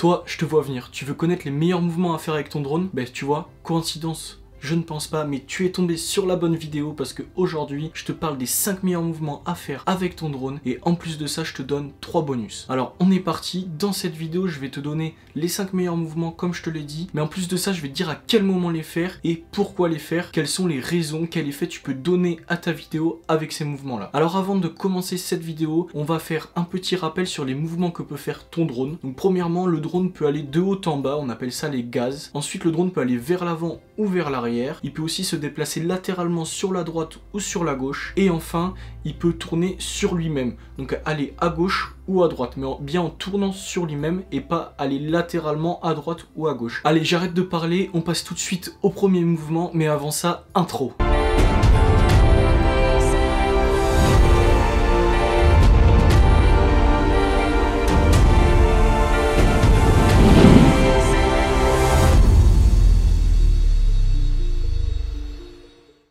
Toi, je te vois venir. Tu veux connaître les meilleurs mouvements à faire avec ton drone? Ben, tu vois, coïncidence? Je ne pense pas, mais tu es tombé sur la bonne vidéo parce que aujourd'hui, je te parle des 5 meilleurs mouvements à faire avec ton drone et en plus de ça, je te donne 3 bonus. Alors, on est parti. Dans cette vidéo, je vais te donner les 5 meilleurs mouvements comme je te l'ai dit, mais en plus de ça, je vais te dire à quel moment les faire et pourquoi les faire, quelles sont les raisons, quel effet tu peux donner à ta vidéo avec ces mouvements-là. Alors, avant de commencer cette vidéo, on va faire un petit rappel sur les mouvements que peut faire ton drone. Donc, premièrement, le drone peut aller de haut en bas, on appelle ça les gazes. Ensuite, le drone peut aller vers l'avant ou vers l'arrière. Il peut aussi se déplacer latéralement sur la droite ou sur la gauche. Et enfin, il peut tourner sur lui-même. Donc aller à gauche ou à droite, mais bien en tournant sur lui-même et pas aller latéralement à droite ou à gauche. Allez, j'arrête de parler, on passe tout de suite au premier mouvement, mais avant ça, intro.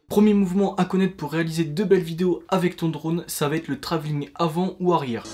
Premier mouvement à connaître pour réaliser de belles vidéos avec ton drone, ça va être le travelling avant ou arrière.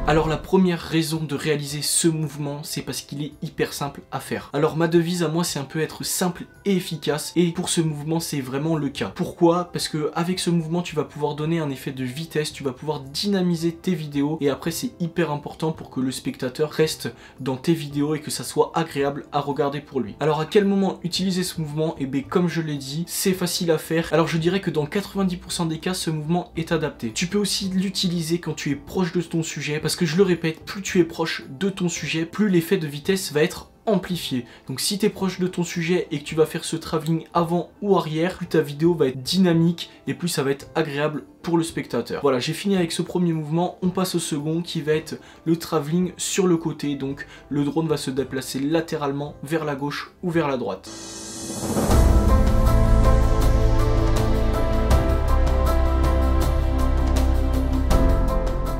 Alors la première raison de réaliser ce mouvement, c'est parce qu'il est hyper simple à faire. Alors ma devise à moi, c'est un peu être simple et efficace, et pour ce mouvement, c'est vraiment le cas. Pourquoi? Parce que avec ce mouvement, tu vas pouvoir donner un effet de vitesse, tu vas pouvoir dynamiser tes vidéos, et après c'est hyper important pour que le spectateur reste dans tes vidéos et que ça soit agréable à regarder pour lui. Alors à quel moment utiliser ce mouvement? Et bien comme je l'ai dit, c'est facile à faire. Alors je dirais que dans 90% des cas, ce mouvement est adapté. Tu peux aussi l'utiliser quand tu es proche de ton sujet, parce que je le répète, plus tu es proche de ton sujet, plus l'effet de vitesse va être amplifié. Donc si tu es proche de ton sujet et que tu vas faire ce travelling avant ou arrière, plus ta vidéo va être dynamique et plus ça va être agréable pour le spectateur. Voilà, j'ai fini avec ce premier mouvement, on passe au second qui va être le travelling sur le côté. Donc le drone va se déplacer latéralement vers la gauche ou vers la droite.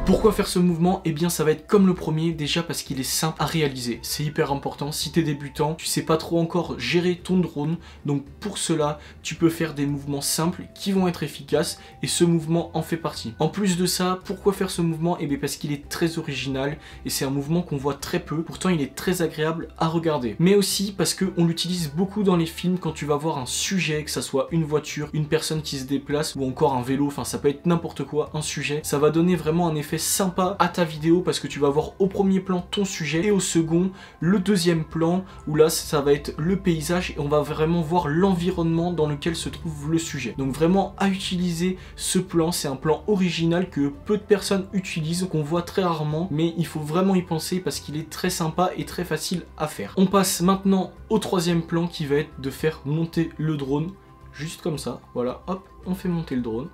Pourquoi faire ce mouvement? Eh bien ça va être comme le premier, déjà parce qu'il est simple à réaliser. C'est hyper important, si tu es débutant, tu sais pas trop encore gérer ton drone, donc pour cela, tu peux faire des mouvements simples qui vont être efficaces et ce mouvement en fait partie. En plus de ça, pourquoi faire ce mouvement? Eh bien parce qu'il est très original et c'est un mouvement qu'on voit très peu, pourtant il est très agréable à regarder. Mais aussi parce qu'on l'utilise beaucoup dans les films quand tu vas voir un sujet, que ça soit une voiture, une personne qui se déplace ou encore un vélo, enfin ça peut être n'importe quoi, un sujet. Ça va donner vraiment un effet sympa à ta vidéo parce que tu vas voir au premier plan ton sujet et au second le deuxième plan où là ça va être le paysage et on va vraiment voir l'environnement dans lequel se trouve le sujet. Donc vraiment à utiliser ce plan, c'est un plan original que peu de personnes utilisent, qu'on voit très rarement, mais il faut vraiment y penser parce qu'il est très sympa et très facile à faire. On passe maintenant au troisième plan qui va être de faire monter le drone juste comme ça, voilà, hop, on fait monter le drone,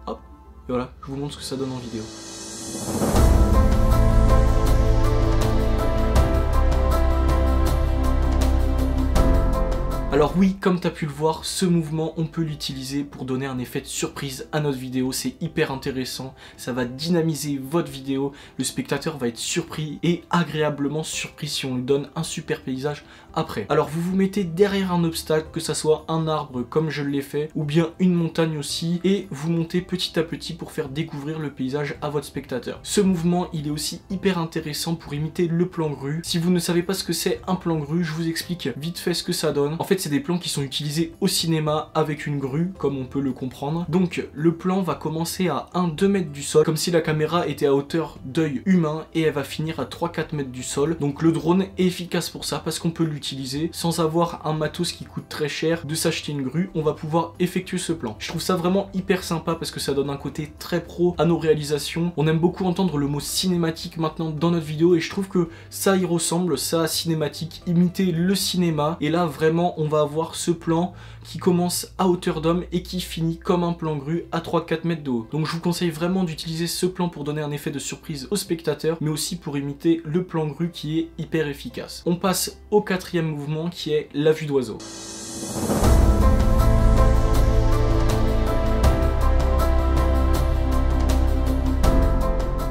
hop, et voilà, je vous montre ce que ça donne en vidéo. Alors oui, comme tu as pu le voir, ce mouvement, on peut l'utiliser pour donner un effet de surprise à notre vidéo. C'est hyper intéressant, ça va dynamiser votre vidéo. Le spectateur va être surpris et agréablement surpris si on lui donne un super paysage après. Alors vous vous mettez derrière un obstacle, que ça soit un arbre comme je l'ai fait, ou bien une montagne aussi, et vous montez petit à petit pour faire découvrir le paysage à votre spectateur. Ce mouvement, il est aussi hyper intéressant pour imiter le plan grue. Si vous ne savez pas ce que c'est un plan grue, je vous explique vite fait ce que ça donne. En fait, c'est des plans qui sont utilisés au cinéma avec une grue, comme on peut le comprendre. Donc le plan va commencer à 1-2 mètres du sol, comme si la caméra était à hauteur d'œil humain, et elle va finir à 3-4 mètres du sol. Donc le drone est efficace pour ça, parce qu'on peut l'utiliser sans avoir un matos qui coûte très cher, de s'acheter une grue, on va pouvoir effectuer ce plan. Je trouve ça vraiment hyper sympa parce que ça donne un côté très pro à nos réalisations. On aime beaucoup entendre le mot cinématique maintenant dans notre vidéo et je trouve que ça y ressemble, ça cinématique, imiter le cinéma. Et là vraiment on va avoir ce plan qui commence à hauteur d'homme et qui finit comme un plan grue à 3-4 mètres de haut. Donc je vous conseille vraiment d'utiliser ce plan pour donner un effet de surprise au spectateur, mais aussi pour imiter le plan grue qui est hyper efficace. On passe au quatrième mouvement qui est la vue d'oiseau.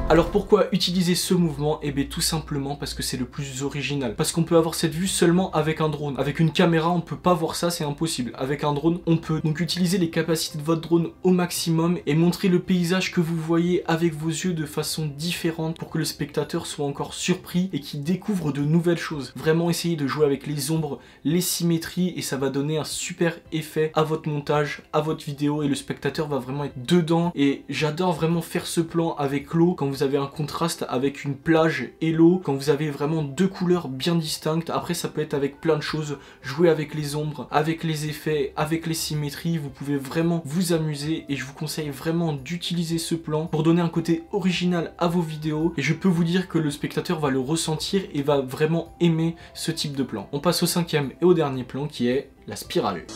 Alors pourquoi utiliser ce mouvement? Eh bien tout simplement parce que c'est le plus original. Parce qu'on peut avoir cette vue seulement avec un drone. Avec une caméra on peut pas voir ça, c'est impossible. Avec un drone on peut. Donc utiliser les capacités de votre drone au maximum et montrer le paysage que vous voyez avec vos yeux de façon différente pour que le spectateur soit encore surpris et qu'il découvre de nouvelles choses. Vraiment essayez de jouer avec les ombres, les symétries et ça va donner un super effet à votre montage, à votre vidéo et le spectateur va vraiment être dedans. Et j'adore vraiment faire ce plan avec l'eau quand vous avez un contraste avec une plage et l'eau, quand vous avez vraiment deux couleurs bien distinctes. Après ça peut être avec plein de choses, jouer avec les ombres, avec les effets, avec les symétries, vous pouvez vraiment vous amuser et je vous conseille vraiment d'utiliser ce plan pour donner un côté original à vos vidéos et je peux vous dire que le spectateur va le ressentir et va vraiment aimer ce type de plan. On passe au cinquième et au dernier plan qui est la spirale.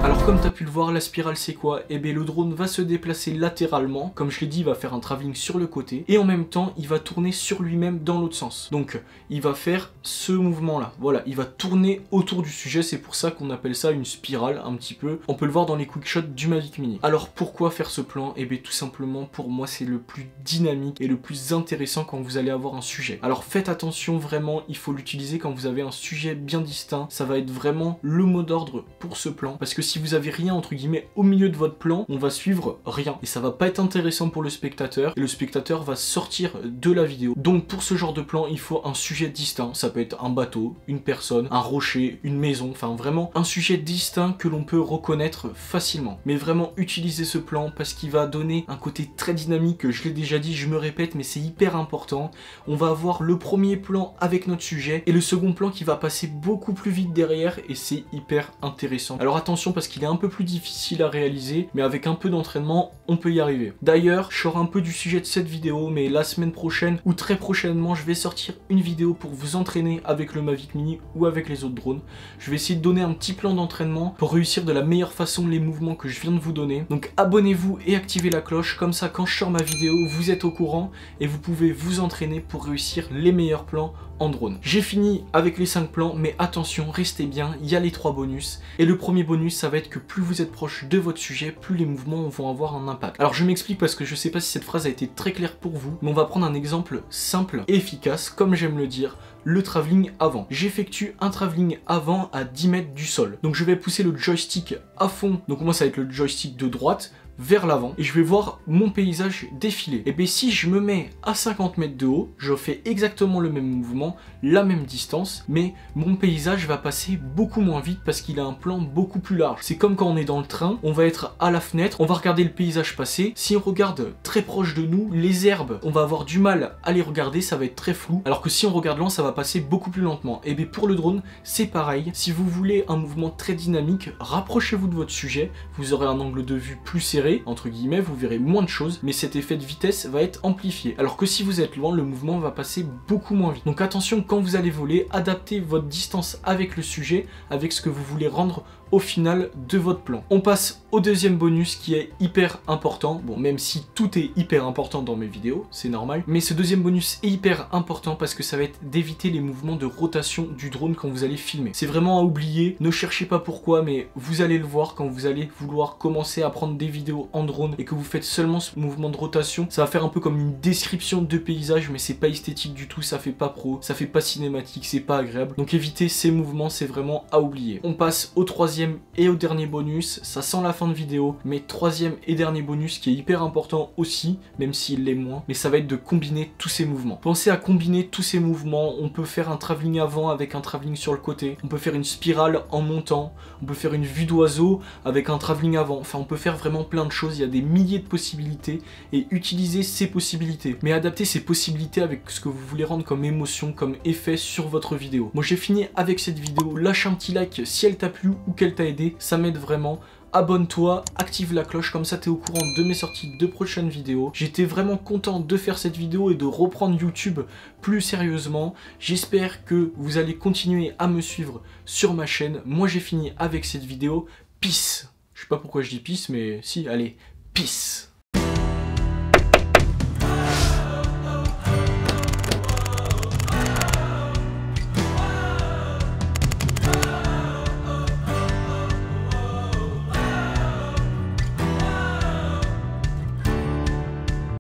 Alors comme tu as pu le voir, la spirale c'est quoi? Eh bien le drone va se déplacer latéralement, comme je l'ai dit il va faire un travelling sur le côté, et en même temps il va tourner sur lui-même dans l'autre sens. Donc il va faire ce mouvement là, voilà, il va tourner autour du sujet, c'est pour ça qu'on appelle ça une spirale un petit peu. On peut le voir dans les quickshots du Mavic Mini. Alors pourquoi faire ce plan? Eh bien tout simplement pour moi c'est le plus dynamique et le plus intéressant quand vous allez avoir un sujet. Alors faites attention vraiment, il faut l'utiliser quand vous avez un sujet bien distinct, ça va être vraiment le mot d'ordre pour ce plan, parce que si vous avez rien entre guillemets au milieu de votre plan, on va suivre rien et ça va pas être intéressant pour le spectateur et le spectateur va sortir de la vidéo. Donc pour ce genre de plan il faut un sujet distinct, ça peut être un bateau, une personne, un rocher, une maison, enfin vraiment un sujet distinct que l'on peut reconnaître facilement. Mais vraiment utilisez ce plan parce qu'il va donner un côté très dynamique, je l'ai déjà dit, je me répète mais c'est hyper important. On va avoir le premier plan avec notre sujet et le second plan qui va passer beaucoup plus vite derrière et c'est hyper intéressant. Alors attention parce qu'il est un peu plus difficile à réaliser, mais avec un peu d'entraînement, on peut y arriver. D'ailleurs, je sors un peu du sujet de cette vidéo, mais la semaine prochaine ou très prochainement, je vais sortir une vidéo pour vous entraîner avec le Mavic Mini ou avec les autres drones. Je vais essayer de donner un petit plan d'entraînement pour réussir de la meilleure façon les mouvements que je viens de vous donner. Donc abonnez-vous et activez la cloche, comme ça quand je sors ma vidéo, vous êtes au courant et vous pouvez vous entraîner pour réussir les meilleurs plans en drone. J'ai fini avec les 5 plans, mais attention, restez bien, il y a les 3 bonus. Et le premier bonus, ça va être que plus vous êtes proche de votre sujet, plus les mouvements vont avoir un impact. Alors je m'explique parce que je sais pas si cette phrase a été très claire pour vous, mais on va prendre un exemple simple et efficace, comme j'aime le dire, le travelling avant. J'effectue un travelling avant à 10 mètres du sol. Donc je vais pousser le joystick à fond, donc moi ça va être le joystick de droite, vers l'avant et je vais voir mon paysage défiler. Et bien si je me mets à 50 mètres de haut, je fais exactement le même mouvement, la même distance, mais mon paysage va passer beaucoup moins vite parce qu'il a un plan beaucoup plus large. C'est comme quand on est dans le train, on va être à la fenêtre, on va regarder le paysage passer. Si on regarde très proche de nous, les herbes, on va avoir du mal à les regarder, ça va être très flou, alors que si on regarde loin, ça va passer beaucoup plus lentement. Et bien pour le drone, c'est pareil. Si vous voulez un mouvement très dynamique, rapprochez-vous de votre sujet, vous aurez un angle de vue plus serré, entre guillemets, vous verrez moins de choses, mais cet effet de vitesse va être amplifié. Alors que si vous êtes loin, le mouvement va passer beaucoup moins vite. Donc attention, quand vous allez voler, adaptez votre distance avec le sujet, avec ce que vous voulez rendre au final de votre plan. On passe au deuxième bonus qui est hyper important. Bon, même si tout est hyper important dans mes vidéos, c'est normal. Mais ce deuxième bonus est hyper important parce que ça va être d'éviter les mouvements de rotation du drone quand vous allez filmer. C'est vraiment à oublier. Ne cherchez pas pourquoi, mais vous allez le voir quand vous allez vouloir commencer à prendre des vidéos en drone et que vous faites seulement ce mouvement de rotation. Ça va faire un peu comme une description de paysage, mais c'est pas esthétique du tout. Ça fait pas pro, ça fait pas cinématique, c'est pas agréable. Donc évitez ces mouvements, c'est vraiment à oublier. On passe au troisième et au dernier bonus, ça sent la fin de vidéo, mais troisième et dernier bonus qui est hyper important aussi, même s'il l'est moins, mais ça va être de combiner tous ces mouvements. Pensez à combiner tous ces mouvements, on peut faire un travelling avant avec un travelling sur le côté, on peut faire une spirale en montant, on peut faire une vue d'oiseau avec un travelling avant, enfin on peut faire vraiment plein de choses, il y a des milliers de possibilités et utiliser ces possibilités, mais adapter ces possibilités avec ce que vous voulez rendre comme émotion, comme effet sur votre vidéo. Moi j'ai fini avec cette vidéo, lâche un petit like si elle t'a plu ou qu'elle t'a aidé, ça m'aide vraiment. Abonne-toi, active la cloche, comme ça tu es au courant de mes sorties de prochaines vidéos. J'étais vraiment content de faire cette vidéo et de reprendre YouTube plus sérieusement. J'espère que vous allez continuer à me suivre sur ma chaîne. Moi j'ai fini avec cette vidéo. Peace. Je sais pas pourquoi je dis peace, mais si, allez, peace.